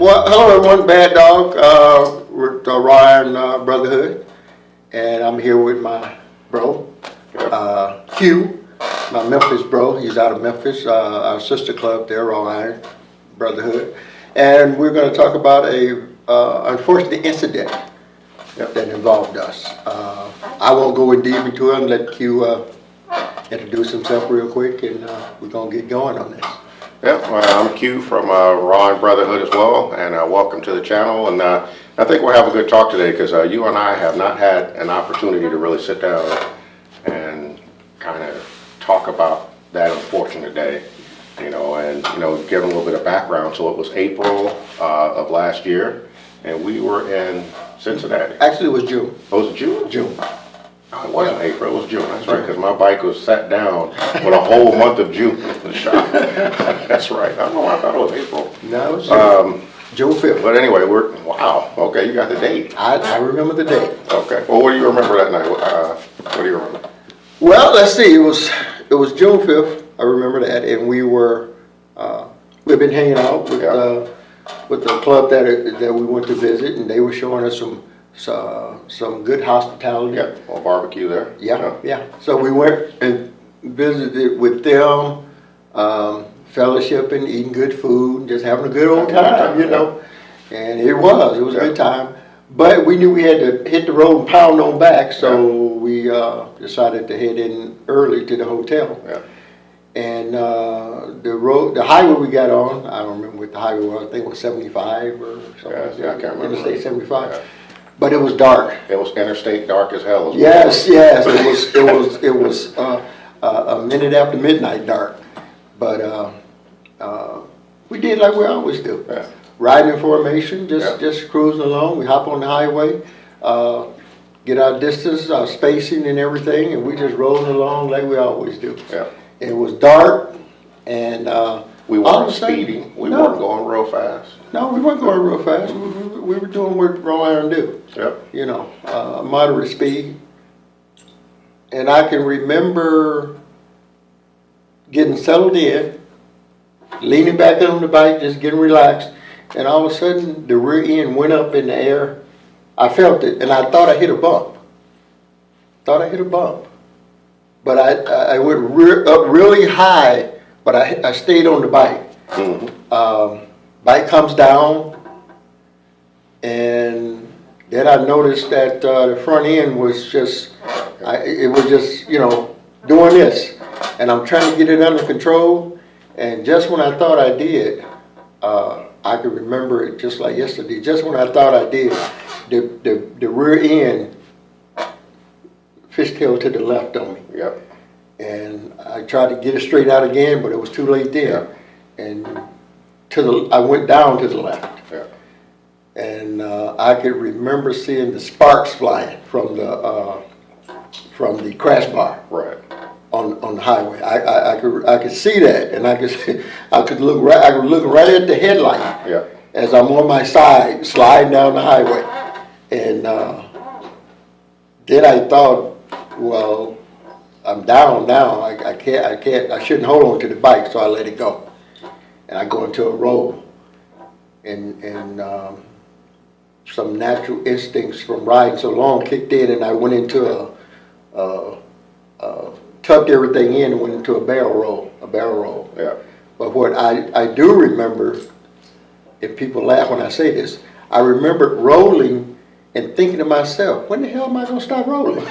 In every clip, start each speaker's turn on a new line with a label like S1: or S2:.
S1: Well, hello everyone, Bad Dog, with Ryan Brotherhood, and I'm here with my bro, Q, my Memphis bro. He's out of Memphis, our sister club there, Ryan Brotherhood, and we're going to talk about a unfortunate incident that involved us. I won't go in deep into it and let Q introduce himself real quick, and we're going to get going on this.
S2: Yep, I'm Q from Raw Brotherhood as well, and welcome to the channel. And I think we'll have a good talk today because you and I have not had an opportunity to really sit down and kind of talk about that unfortunate day, and give a little bit of background. So it was April of last year, and we were in Cincinnati.
S1: Actually, it was June.
S2: Oh, was it June?
S1: June.
S2: Oh, it wasn't April, it was June, that's right, because my bike was sat down with a whole month of June in the shop. That's right, I don't know why I thought it was April.
S1: No, it was June 5th.
S2: But anyway, wow, okay, you got the date.
S1: I remember the date.
S2: Okay, well, what do you remember that night? What do you remember?
S1: Well, let's see, it was June 5th, I remember that, and we've been hanging out with the club that we went to visit, and they were showing us some good hospitality.
S2: Yeah, a barbecue there.
S1: Yeah. So we went and visited with them, fellowshipping, eating good food, just having a good old time, And it was a good time. But we knew we had to hit the road and pound on back, so we decided to head in early to the hotel.
S2: Yeah.
S1: And the highway we got on, I don't remember what the highway was, I think it was 75 or something.
S2: Yeah, I can't remember.
S1: Interstate 75. Yeah. But it was dark.
S2: It was interstate dark as hell.
S1: Yes. It was a minute after midnight dark. But we did like we always do.
S2: Yeah.
S1: Riding in formation, just cruising along. We hop on the highway, get our distance, our spacing and everything, and we just rolling along like we always do.
S2: Yeah.
S1: It was dark, and
S2: we weren't speeding. We weren't going real fast.
S1: No, we weren't going real fast. We were doing what raw iron do.
S2: Yep.
S1: Moderate speed. And I can remember getting settled in, leaning back on the bike, just getting relaxed, and all of a sudden the rear end went up in the air. I felt it, and I thought I hit a bump. But I went up really high, but I stayed on the bike.
S2: Mm-hmm.
S1: Bike comes down, and then I noticed that the front end was just, doing this. And I'm trying to get it under control, and just when I thought I did, I can remember it just like yesterday, just when I thought I did, the rear end fishtailed to the left on me.
S2: Yep.
S1: And I tried to get it straight out again, but it was too late then. Yeah. And I went down to the left.
S2: Yeah.
S1: And I could remember seeing the sparks flying from the crash bar.
S2: Right.
S1: On the highway. I could see that, and I could look right at the headlight.
S2: Yeah.
S1: As I'm on my side sliding down the highway. And then I thought, well, I'm down now. I shouldn't hold on to the bike, so I let it go. And I go into a roll. And some natural instincts from riding so long kicked in, and I went into tucked everything in and went into a barrel roll.
S2: Yeah.
S1: But what I do remember, and people laugh when I say this, I remember rolling and thinking to myself, when the hell am I going to stop rolling?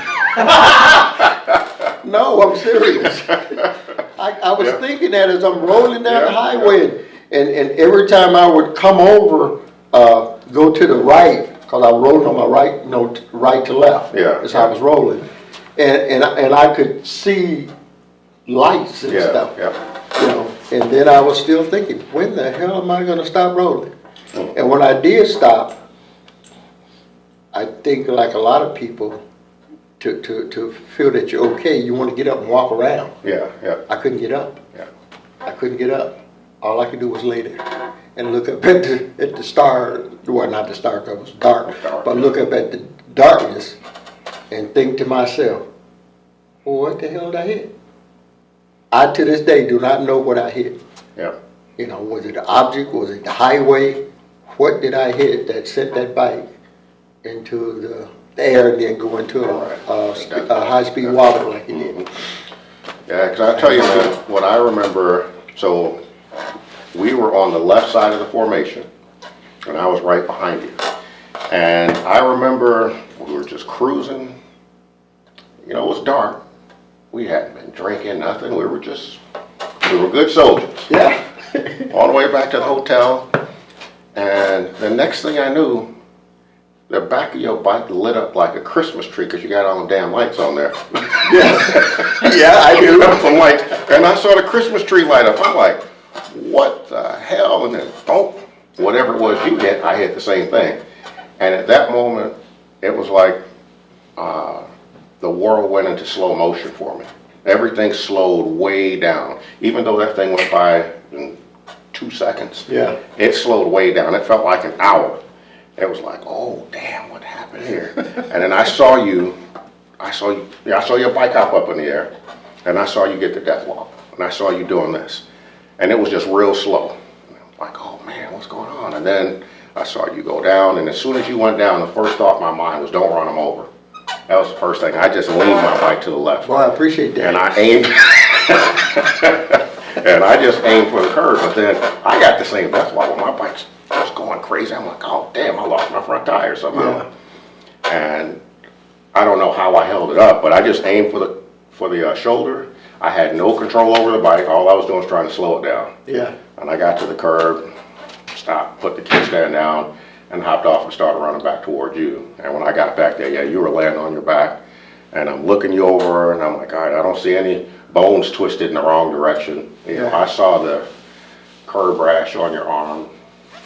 S1: No, I'm serious. I was thinking that as I'm rolling down the highway, and every time I would come over, go to the right, because I was rolling on my right, right to left.
S2: Yeah.
S1: That's how I was rolling. And I could see lights and stuff.
S2: Yeah.
S1: And then I was still thinking, when the hell am I going to stop rolling? And when I did stop, I think like a lot of people, to feel that you're okay, you want to get up and walk around.
S2: Yeah.
S1: I couldn't get up.
S2: Yeah.
S1: I couldn't get up. All I could do was lay there and look up at the star. Well, not the star because it was dark, but look up at the darkness and think to myself, well, what the hell did I hit? I, to this day, do not know what I hit.
S2: Yeah.
S1: Was it an object? Was it the highway? what did I hit that sent that bike into the air and then go into a high-speed wobble like it did.
S2: Yeah, because I tell you, man, what I remember, so we were on the left side of the formation, and I was right behind you. And I remember we were just cruising. You know, it was dark. We hadn't been drinking, nothing. We were good soldiers.
S1: Yeah.
S2: On the way back to the hotel, and the next thing I knew, the back of your bike lit up like a Christmas tree because you got all the damn lights on there.
S1: Yeah, I do.
S2: I'm like, and I saw the Christmas tree light up. I'm like, what the hell? And then, whatever it was you hit, I hit the same thing. And at that moment, it was like the world went into slow motion for me. Everything slowed way down. Even though that thing went by in 2 seconds,
S1: Yeah.
S2: it slowed way down. It felt like an hour. It was like, oh damn, what happened here? And then I saw your bike hop up in the air, and I saw you get the death walk, and I saw you doing this, and it was just real slow. And I'm like, oh man, what's going on? And then I saw you go down, and as soon as you went down, the first thought in my mind was, don't run them over. That was the first thing. I just leaned my bike to the left.
S1: Well, I appreciate that.
S2: And I aimed, and I just aimed for the curve, but then I got the same death walk with my bike's just going crazy. I'm like, oh damn, I lost my front tire somehow. Yeah. And I don't know how I held it up, but I just aimed for the shoulder. I had no control over the bike. All I was doing was trying to slow it down.
S1: Yeah.
S2: And I got to the curb, stopped, put the kickstand down, and hopped off and started running back towards you. And when I got back there, yeah, you were laying on your back, and I'm looking you over, and I'm like, all right, I don't see any bones twisted in the wrong direction. You know, I saw the curb rash on your arm.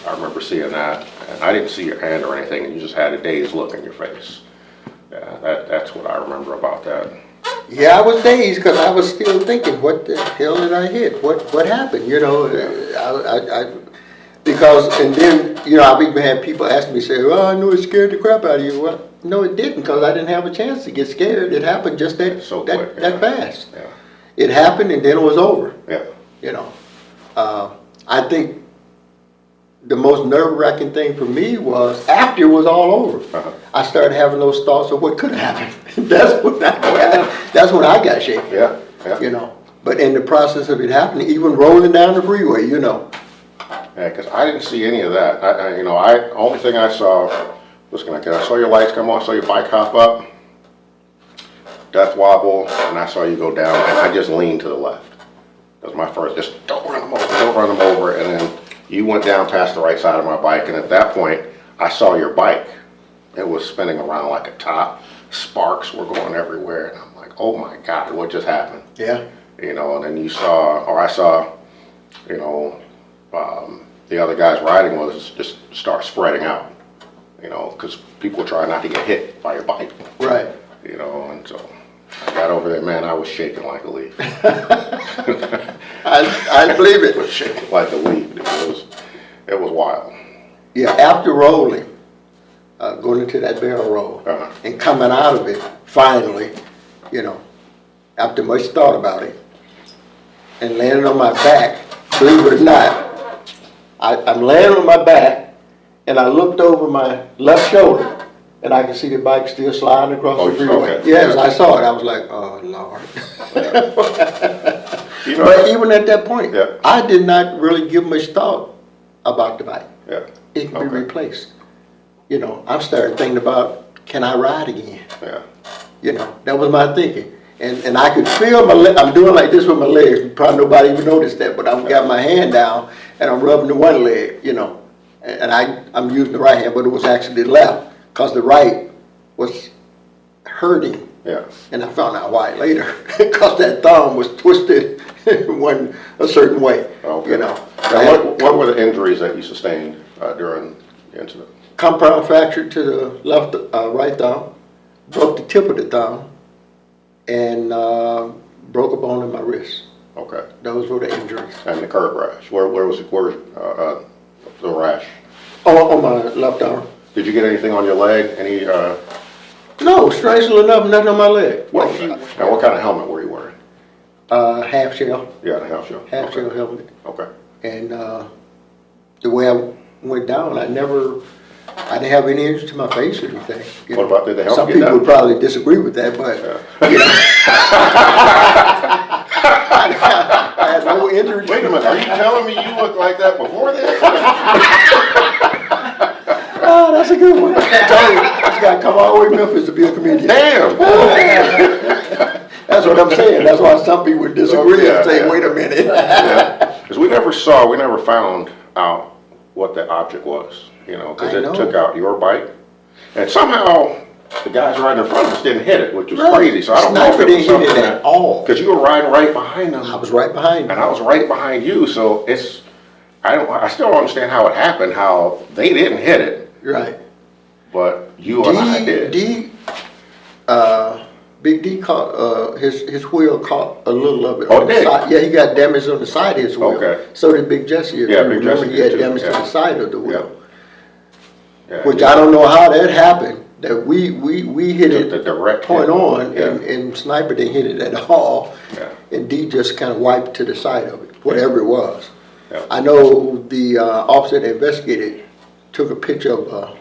S2: I remember seeing that, and I didn't see your hand or anything, and you just had a dazed look in your face. Yeah, that's what I remember about that.
S1: Yeah, I was dazed because I was still thinking, what the hell did I hit? What happened? You know, because, and then, you know, I've even had people ask me, say, well, I know it scared the crap out of you. Well, no, it didn't, because I didn't have a chance to get scared. It happened just that fast.
S2: Yeah.
S1: It happened, and then it was over.
S2: Yeah.
S1: You know, I think the most nerve-wracking thing for me was after it was all over, I started having those thoughts of what could have happened. That's when I got shaken.
S2: Yeah, yeah.
S1: You know, but in the process of it happening, even rolling down the freeway, you know.
S2: Yeah, because I didn't see any of that. Only thing I saw was I saw your lights come on, I saw your bike hop up, death wobble, and I saw you go down, and I just leaned to the left. That was my first, just don't run them over, and then you went down past the right side of my bike, and at that point, I saw your bike. It was spinning around like a top. Sparks were going everywhere, and I'm like, oh my God, what just happened?
S1: Yeah.
S2: You know, and then I saw, you know, the other guys riding was just start spreading out, you know, because people were trying not to get hit by your bike.
S1: Right.
S2: You know, and so I got over there, man, I was shaking like a leaf.
S1: I believe it.
S2: It was shaking like a leaf. It was wild.
S1: Yeah, after rolling, going into that barrel roll, and coming out of it, finally, you know, after much thought about it, and landing on my back, believe it or not, I'm laying on my back, and I looked over my left shoulder, and I could see the bike still sliding across the freeway.
S2: Okay.
S1: Yes, I saw it. I was like, oh, Lord.
S2: You know,
S1: but even at that point,
S2: yeah.
S1: I did not really give much thought about the bike.
S2: Yeah.
S1: It can be replaced. You know, I'm starting thinking about, can I ride again?
S2: Yeah.
S1: You know, that was my thinking. And I could feel my leg. I'm doing like this with my legs. Probably nobody even noticed that, but I've got my hand down and I'm rubbing the one leg, you know. And I'm using the right hand, but it was actually the left because the right was hurting.
S2: Yeah.
S1: And I found out why later, because that thumb was twisted one a certain way. Okay. You know.
S2: Now, what were the injuries that you sustained during the incident?
S1: Compound fracture to the left, right thumb, broke the tip of the thumb, and broke a bone in my wrist.
S2: Okay. Those
S1: were the injuries.
S2: And the curb rash. Where was the rash?
S1: On my left arm.
S2: Did you get anything on your leg? Any?
S1: No, strangely enough, nothing on my leg.
S2: What kind of helmet were you wearing?
S1: Half shell.
S2: Yeah, a half shell.
S1: Half shell helmet.
S2: Okay.
S1: And the way I went down, I didn't have any injury to my face or anything. You
S2: What
S1: know.
S2: about, did they help
S1: Some
S2: you
S1: people
S2: down?
S1: would probably disagree with that, but you know, I had no injury.
S2: Wait a minute, are you telling me you looked like that before the accident?
S1: Oh, that's a good one. I tell you, you got to come all the way to Memphis to be a comedian.
S2: Damn!
S1: That's what I'm saying. That's why some people would disagree and say, wait a minute.
S2: Because we never found out what the object was, you know, because it took out your bike. And somehow, the guys riding in front of us didn't hit it, which was crazy. So I don't know if it was
S1: didn't hit
S2: something
S1: it at all.
S2: because you were riding right behind them.
S1: I was right behind
S2: And
S1: you.
S2: I was right behind you, so I still don't understand how it happened, how they didn't hit it,
S1: Right.
S2: but you and I did.
S1: Big D caught, his wheel caught a little of it.
S2: Oh,
S1: on the
S2: it did?
S1: side. Yeah, he got damage on the side of his wheel.
S2: Okay.
S1: So did Big Jesse. If
S2: Yeah,
S1: you
S2: Big
S1: remember,
S2: Jesse
S1: he had
S2: did too,
S1: damage to the side of the wheel.
S2: Yeah,
S1: Which I don't know how that happened, that we hit
S2: the
S1: it
S2: direct
S1: point
S2: hit.
S1: on,
S2: Yeah.
S1: and Sniper didn't hit it at all.
S2: Yeah.
S1: And D just kind of wiped to the side of it, whatever it was.
S2: Yeah.
S1: I know the officer that investigated took a picture of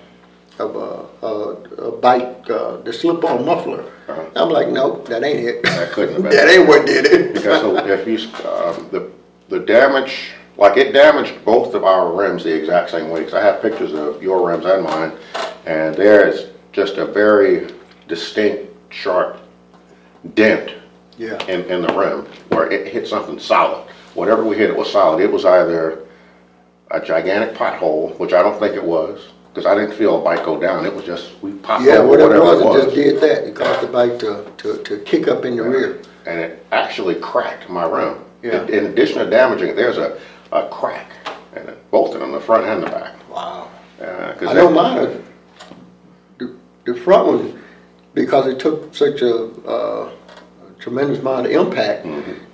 S1: a bike, the slip-on muffler. I'm like, nope, that ain't it.
S2: That couldn't have been.
S1: That ain't what did it.
S2: Because if you, the damage, like it damaged both of our rims the exact same way. Because I have pictures of your rims and mine, and there is just a very distinct, sharp dent
S1: Yeah.
S2: in the rim where it hit something solid. Whatever we hit, it was solid. It was either a gigantic pothole, which I don't think it was, because I didn't feel a bike go down. It was just, we popped
S1: Yeah,
S2: over
S1: whatever
S2: whatever
S1: it was,
S2: it
S1: it just did that. It caused the bike to kick up in the rear.
S2: And it actually cracked my rim.
S1: Yeah.
S2: In addition to damaging it, there's a crack in it, both of them, the front and the back.
S1: Wow.
S2: 'Cause
S1: I know mine, the front one, because it took such a tremendous amount of impact,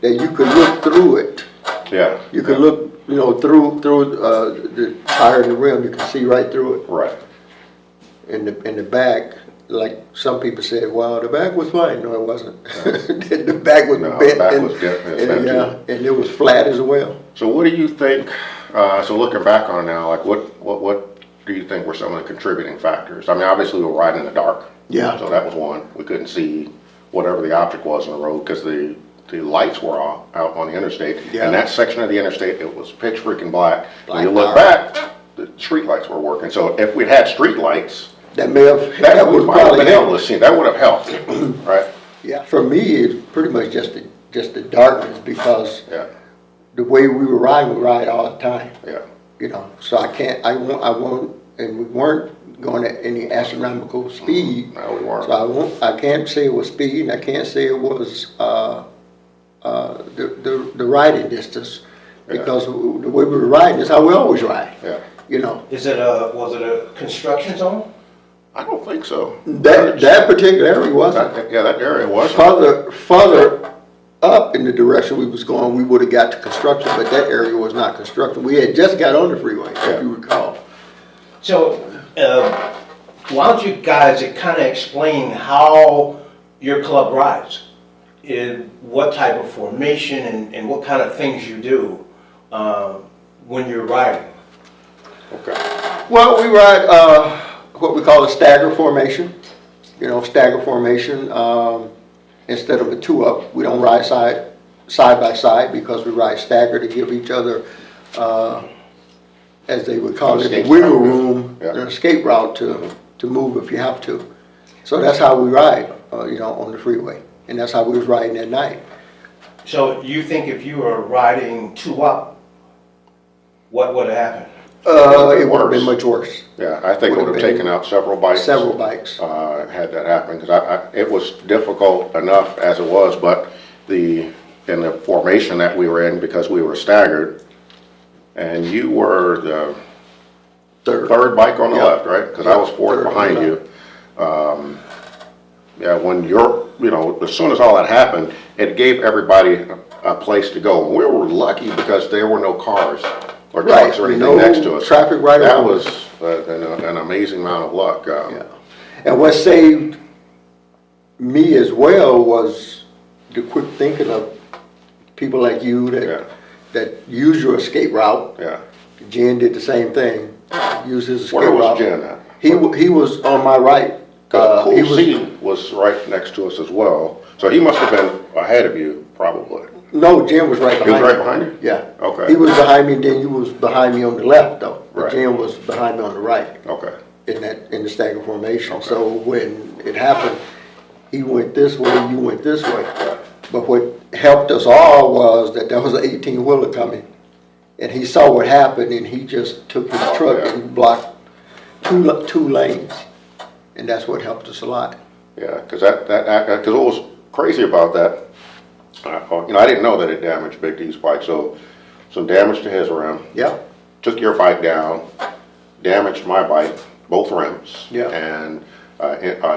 S1: that you could look through it.
S2: Yeah.
S1: You could look, you know, through the tire and the rim. You could see right through it.
S2: Right.
S1: In the back, like some people said, well, the back was fine. No, it wasn't. The back was
S2: No,
S1: bent,
S2: the back
S1: and,
S2: was definitely
S1: and,
S2: bent
S1: yeah, and it was flat as well.
S2: So what do you think, so looking back on it now, like what do you think were some of the contributing factors? I mean, obviously we were riding in the dark.
S1: Yeah.
S2: So that was one. We couldn't see whatever the object was on the road because the lights were off out on the interstate.
S1: Yeah.
S2: And that section of the interstate, it was pitch freaking black. When you
S1: Black
S2: look back, the street lights were working. So if we'd had street lights,
S1: That may have
S2: that
S1: would
S2: would might have
S1: probably
S2: been able
S1: helped.
S2: to see. That would have helped, right?
S1: Yeah. For me, it's pretty much just the darkness because
S2: Yeah,
S1: the way we ride all the time.
S2: yeah,
S1: You know, so I won't, and we weren't going at any astronomical speed.
S2: no, we weren't.
S1: So I can't say it was speed, and I can't say it was the riding distance, because the way we were riding is how we always ride.
S2: Yeah.
S1: You know,
S3: Was it a construction zone?
S2: I don't think so.
S1: that particular area wasn't.
S2: That area was.
S1: Further up in the direction we was going, we would have got to construction, but that area was not construction. We had just got on the freeway, if you recall.
S3: So, why don't you guys kind of explain how your club rides? What type of formation and what kind of things you do when you're riding?
S2: Okay.
S1: Well, we ride what we call a stagger formation. You know, stagger formation. Instead of a two-up, we don't ride side by side because we ride stagger to give each other, as they would call it,
S2: Escape
S1: wiggle
S2: route.
S1: room,
S2: Yeah.
S1: an escape route to move if you have to. So that's how we ride, you know, on the freeway, and that's how we was riding at night.
S3: So you think if you were riding two up, what would have happened?
S1: It would have been much worse.
S2: Yeah, I think it would have
S1: Would've been
S2: taken out several bikes.
S1: Several bikes.
S2: Had that happen, because it was difficult enough as it was, but in the formation that we were in, because we were staggered, and you were the third bike on the
S1: Yep.
S2: left, right? Because I was fourth
S1: Third on
S2: behind
S1: the
S2: you. Yeah, when as soon as all that happened, it gave everybody a place to go. And we were lucky because there were no cars or trucks or anything
S1: no
S2: next to us.
S1: traffic right
S2: That
S1: around
S2: was
S1: us.
S2: an amazing amount of luck.
S1: Yeah. And what saved me as well was the quick thinking of people like you that use your escape route.
S2: Yeah,
S1: Jen did the same thing. use his
S2: Where
S1: escape
S2: was
S1: route.
S2: Jen at?
S1: He was on my right.
S2: Cause
S1: He
S2: Cool
S1: was,
S2: C was right next to us as well, so he must have been ahead of you, probably.
S1: no, Jen was right
S2: He was
S1: behind me.
S2: right behind you?
S1: Yeah.
S2: Okay.
S1: He was behind me, and then you was behind me on the left, though. But
S2: Right.
S1: Jen was behind me on the right
S2: Okay,
S1: in the stagger formation.
S2: Okay.
S1: So when it happened, he went this way, you went this way. But what helped us all was that there was an 18-wheeler coming. And he saw what happened, and he just took his truck
S2: yeah.
S1: and blocked two lanes. And that's what helped us a lot.
S2: yeah, cause cause what was crazy about that, I didn't know that it damaged Big D's bike, so some damage to his rim,
S1: Yep.
S2: took your bike down, damaged my bike, both rims.
S1: Yeah.
S2: And,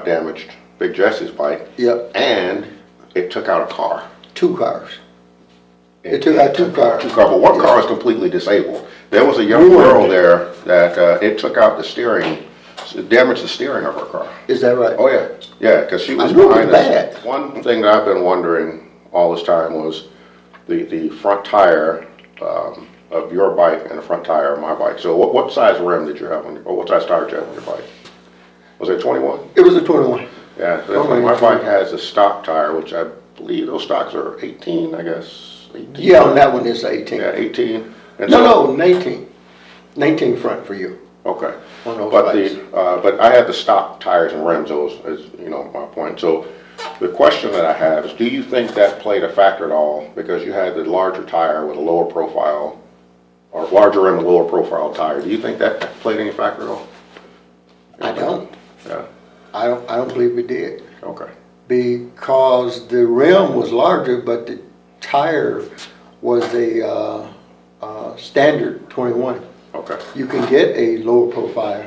S2: damaged Big Jesse's bike.
S1: Yep.
S2: And it took out a car.
S1: 2 cars. It took out 2 cars.
S2: Two cars, but one car was completely disabled. There was a young
S1: You
S2: girl
S1: weren't
S2: there that it took out the steering, it damaged the steering of her car.
S1: Is that right?
S2: Oh yeah, yeah, because she was
S1: I knew it
S2: behind
S1: was
S2: us.
S1: bad.
S2: One thing that I've been wondering all this time was the front tire of your bike and the front tire of my bike. So what size rim did you have or what size tire did you have on your bike? Was it 21?
S1: It was a 21.
S2: Yeah, so
S1: Okay.
S2: my bike has a stock tire, which I believe those stocks are 18, I guess. 18.
S1: Yeah, on that one it's 18.
S2: Yeah, 18. And
S1: No, 19. 19 front for you.
S2: Okay.
S1: On those
S2: But
S1: bikes.
S2: but I had the stock tires and rims, those is, my point. So the question that I have is, do you think that played a factor at all? Because you had the larger tire with a lower profile, or larger rim with lower profile tire. Do you think that played any factor at all?
S1: I don't.
S2: Yeah,
S1: I don't believe we did.
S2: okay.
S1: Because the rim was larger, but the tire was a standard 21.
S2: Okay,
S1: You can get a lower profile,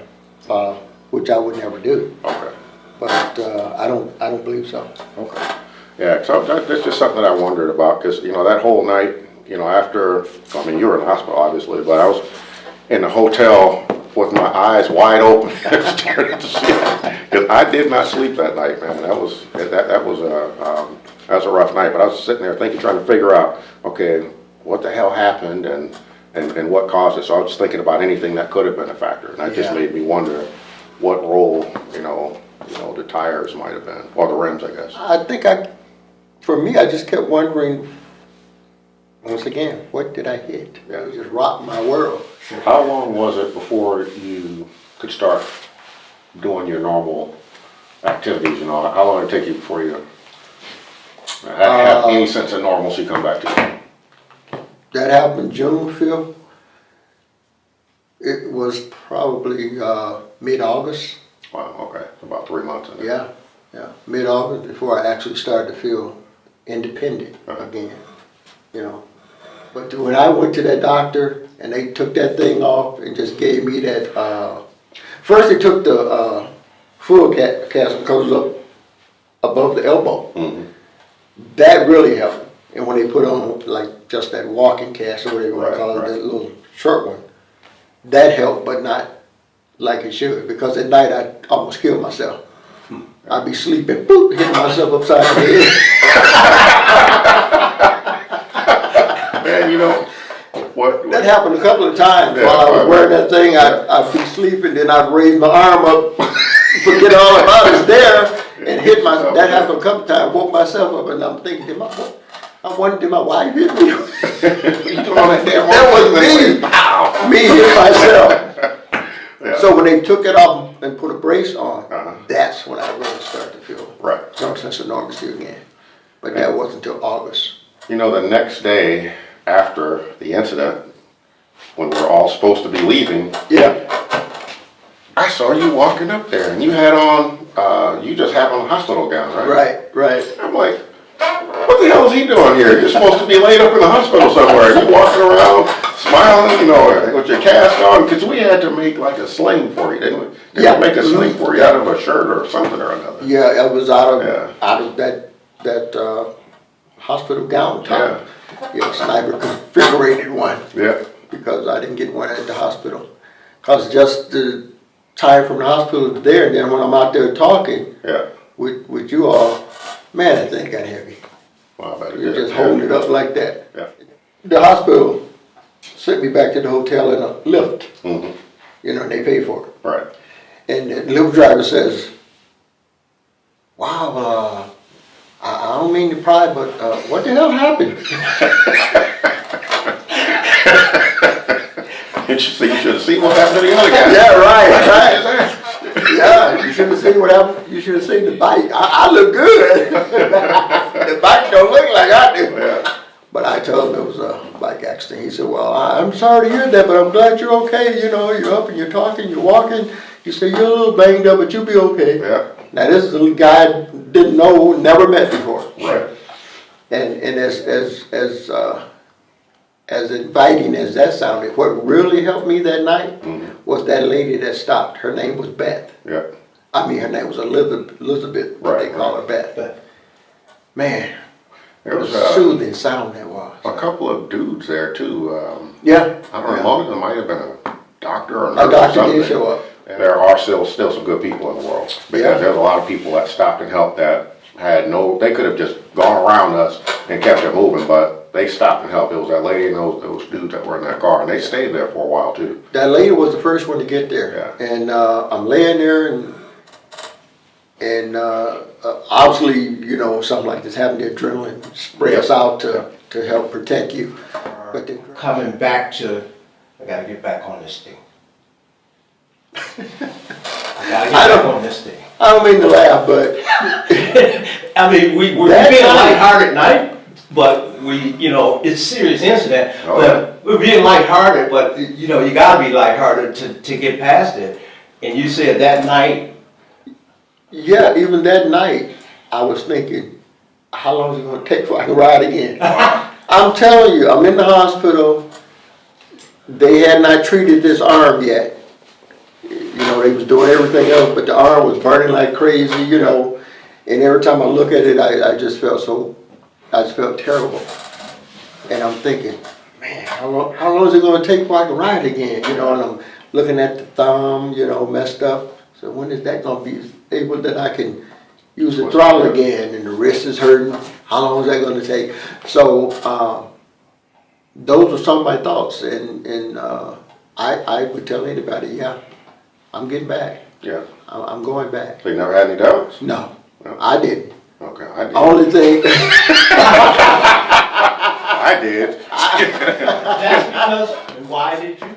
S1: which I would never do.
S2: okay,
S1: But I don't believe so.
S2: okay. Yeah, so that's just something that I wondered about, because, that whole night, after, you were in the hospital, obviously, but I was in the hotel with my eyes wide open, staring at the ceiling, because I did not sleep that night, man. That was a rough night, but I was sitting there thinking, trying to figure out, okay, what the hell happened and what caused it. So I was thinking about anything that could have been a factor, and that just
S1: Yeah.
S2: made me wonder what role, the tires might have been, or the rims, I guess.
S1: I think for me, I just kept wondering, once again, what did I hit?
S2: Yeah.
S1: It just rocked my world.
S2: How long was it before you could start doing your normal activities? How long did it take you before you have any sense of normalcy come back to you?
S1: That happened June 5th. It was probably mid-August.
S2: Wow, okay, about 3 months. In there.
S1: Yeah, mid-August, before I actually started to feel independent again, But when I went to that doctor and they took that thing off and just gave me that, first they took the full cast that goes up above the elbow.
S2: Mm-hmm.
S1: That really helped. And when they put on like just that walking cast or whatever you want to call it,
S2: Right.
S1: that little short one, that helped, but not like it should. Because at night I almost killed myself. I'd be sleeping, boop, hitting myself upside the head.
S2: Man, what?
S1: That happened a couple of times
S2: Yeah,
S1: while I was
S2: right,
S1: wearing
S2: right.
S1: that thing. I'd be sleeping, then I'd raise my arm up, forget all about it's there, and hit my. That happened a couple of times. Woke myself up, and I'm thinking, did my wife hit me? That was me. Me hit myself.
S2: Yeah.
S1: So when they took it off and put a brace on,
S2: Uh-huh.
S1: that's when I really started to feel
S2: Right.
S1: some sense of normalcy again. But that wasn't until August.
S2: The next day after the incident, when we were all supposed to be leaving,
S1: Yeah.
S2: I saw you walking up there, and you had on, you just had on a hospital gown, right?
S1: Right.
S2: I'm like, what the hell is he doing here? You're supposed to be laid up in the hospital somewhere. You walking around, smiling, with your cast on, because we had to make like a sling for you, didn't we? Didn't we make a sling for you out of a shirt or something or another?
S1: Yeah, it was out
S2: Yeah.
S1: of that hospital gown top. Yeah, sniper configurated one
S2: Yeah.
S1: because I didn't get one at the hospital. Cause just the time from the hospital to there, and then when I'm out there talking
S2: Yeah.
S1: with you all, man, that thing got heavy.
S2: Well, I bet it
S1: You
S2: did.
S1: just holding it up like that.
S2: Yeah.
S1: The hospital sent me back to the hotel in a lift.
S2: Mm-hmm.
S1: and they pay for it.
S2: Right.
S1: And the little driver says, wow, I don't mean to pry, but what the hell happened?
S2: You should have seen what happened to the other guy.
S1: Yeah, right. Yeah, you should have seen what happened. You should have seen the bike. I look good. The bike don't look like I do.
S2: Yeah.
S1: But I told him it was a bike accident. He said, well, I'm sorry to hear that, but I'm glad you're okay. You're up and you're talking, you're walking. He said, you're a little banged up, but you'll be okay.
S2: Yeah.
S1: Now, this is a guy I didn't know, never met before.
S2: Right.
S1: And as inviting as that sounded, what really helped me that night was that lady that stopped. Her name was Beth.
S2: Yeah.
S1: I mean, her name was Elizabeth, but they call her Beth. Man,
S2: There was
S1: a soothing sound that was.
S2: a couple of dudes there too.
S1: Yeah.
S2: I don't know, one of them might have been a doctor or a
S1: A
S2: nurse or
S1: doctor
S2: something.
S1: did show up.
S2: And there are still some good people in the world, because there's a lot of people that stopped and helped that had they could have just gone around us and kept it moving, but they stopped and helped. It was that lady and those dudes that were in that car, and they stayed there for a while too.
S1: That lady was the first one to get there.
S2: Yeah.
S1: And I'm laying there and obviously, something like this happened, the adrenaline spreads out to help protect you. But
S3: Coming back to, I gotta get back on this thing. I gotta get back on this thing.
S1: I don't mean to laugh, but
S3: I mean, we're
S1: That
S3: being
S1: time-
S3: lighthearted tonight, but it's a serious incident.
S2: Oh,
S3: But we're being lighthearted, but you gotta be lighthearted to get past it. And you said that night,
S1: yeah, even that night, I was thinking, how long is it going to take before I can ride again? I'm telling you, I'm in the hospital. They had not treated this arm yet. They was doing everything else, but the arm was burning like crazy, And every time I look at it, I just felt terrible. And I'm thinking, man, how long is it going to take before I can ride again? And I'm looking at the thumb, messed up. So when is that going to be able that I can use the throttle again? And the wrist is hurting. How long is that going to take? So those were some of my thoughts, and I would tell anybody, yeah, I'm getting back.
S2: Yeah.
S1: I'm going back.
S2: So you never had any doubts?
S1: No,
S2: No.
S1: I didn't.
S2: Okay, I did.
S1: Only thing,
S2: I did.
S3: that's because, why did you?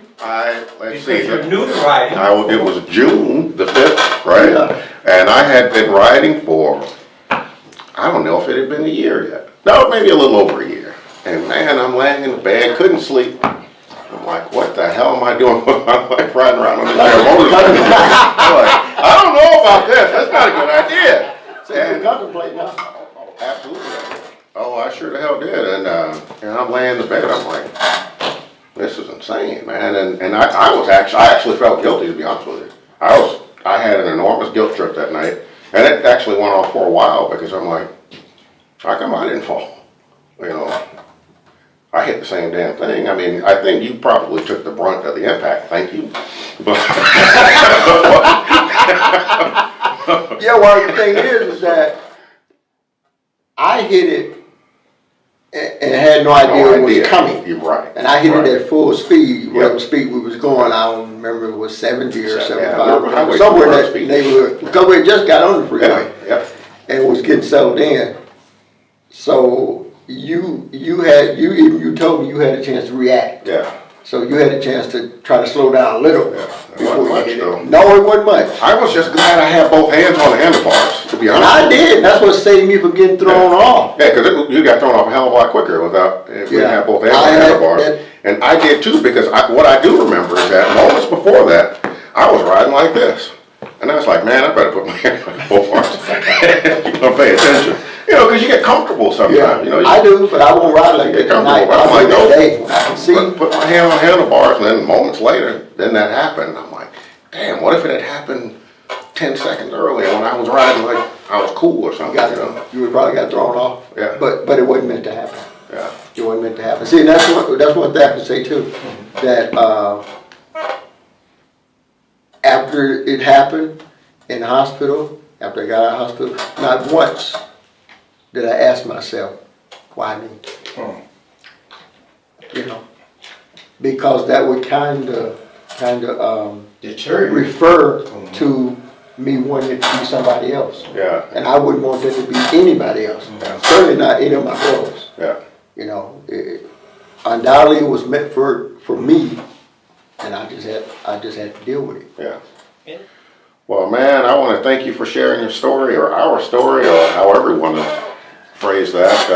S2: Let's see.
S3: Because you're new to riding.
S2: It was June the 5th, right?
S1: Yeah.
S2: And I had been riding for, I don't know if it had been a year yet. No, maybe a little over a year. And man, I'm laying in the bed, couldn't sleep. I'm like, what the hell am I doing with my life riding around on this damn motorcycle? I'm like, I don't know about this. That's not a good idea.
S1: so you contemplate now.
S2: Oh, absolutely. Oh, I sure the hell did. And I'm laying in the bed. I'm like, this is insane, man. And I actually felt guilty, to be honest with you. I had an enormous guilt trip that night, and it actually went on for a while because I'm like, how come I didn't fall? I hit the same damn thing. I mean, I think you probably took the brunt of the impact. Thank you. But
S1: Yeah, well, the thing is that I hit it and had no idea it was coming.
S2: You're right.
S1: And I hit
S2: Right.
S1: it at full speed, whatever
S2: Yep.
S1: speed we was going. I don't remember if it was 70 or
S2: Yeah,
S1: 75, somewhere in that
S2: speed.
S1: neighborhood. Because we had just got on the freeway
S2: Yeah.
S1: and was getting settled in. So you told me you had a chance to react.
S2: Yeah.
S1: So you had a chance to try to slow down a little.
S2: Yeah. It
S1: before
S2: wasn't
S1: you
S2: much,
S1: hit it.
S2: though.
S1: No, it wasn't much.
S2: I was just glad I had both hands on the handlebars, to be
S1: And
S2: honest.
S1: I did. That's what saved me from getting thrown off.
S2: Yeah, because you got thrown off a hell of a lot quicker if we
S1: Yeah.
S2: had both hands
S1: I
S2: on the
S1: had
S2: handlebars.
S1: that-
S2: And I did too, because what I do remember is that moments before that, I was riding like this. And I was like, man, I better put my hand on the handlebars. Pay attention. Because you get comfortable sometimes.
S1: I do, but I won't ride like that
S2: Get comfortable.
S1: tonight.
S2: I'm like,
S1: I'll
S2: no.
S1: that day when I can see.
S2: Put my hand on the handlebars, and then moments later, then that happened. I'm like, damn, what if it had happened 10 seconds earlier when I was riding like I was cool or something,
S1: You would probably got thrown off.
S2: Yeah.
S1: But it wasn't meant to happen.
S2: Yeah.
S1: It wasn't meant to happen. See, and that's one thing I can say too. That after it happened in the hospital, after I got out of the hospital, not once did I ask myself, why me? Because that would kind of kind of
S3: Deter you.
S1: refer to me wanting to be somebody else.
S2: Yeah,
S1: And I wouldn't want that to be anybody else.
S2: Yeah.
S1: Certainly not any of my brothers.
S2: yeah.
S1: You know, undoubtedly it was meant for me, and I just had to deal with it.
S2: Yeah. Well, man, I want to thank you for sharing your story, or our story, or however you want to phrase that.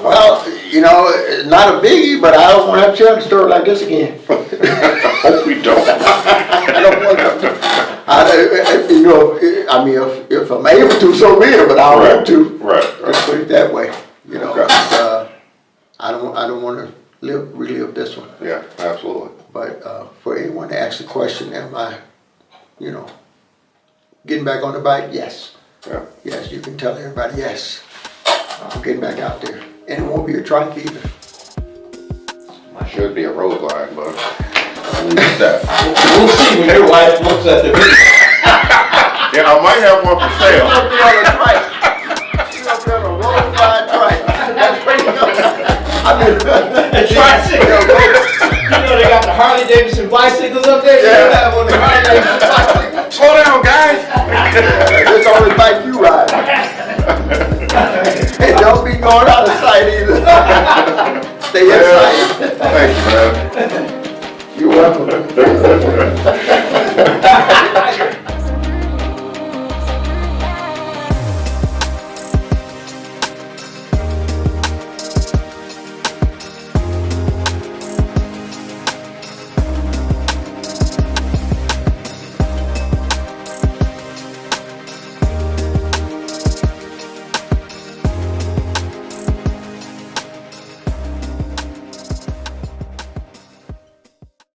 S1: Well, you know, it's not a biggie, but I don't want to have to tell the story like this again.
S2: Hope we don't.
S1: I don't want to. You know, I mean, if I'm able to, so be it, but I don't want to.
S2: Right.
S1: Let's put it that way. You know,
S2: Okay.
S1: I don't want to relive this one.
S2: Yeah, absolutely.
S1: But for anyone to ask the question, am I, you know, getting back on the bike? Yes.
S2: Yeah.
S1: Yes, you can tell everybody, yes, I'm getting back out there. And it won't be a trike either.
S2: Should be a road glide, but I'll leave it at that.
S3: We'll see when your wife looks at the video.
S2: Yeah, I might have one for sale.
S1: You're gonna be on a trike. You're gonna be on a road glide trike. That's where you go. I mean,
S3: A tricycle. You know they got the Harley-Davidson bicycles up there?
S1: Yeah.
S3: You have one of the Harley-Davidson bicycles.
S2: Slow down, guys.
S1: this only bike you ride. And don't be going out of sight either. Stay inside.
S2: Thank you, man.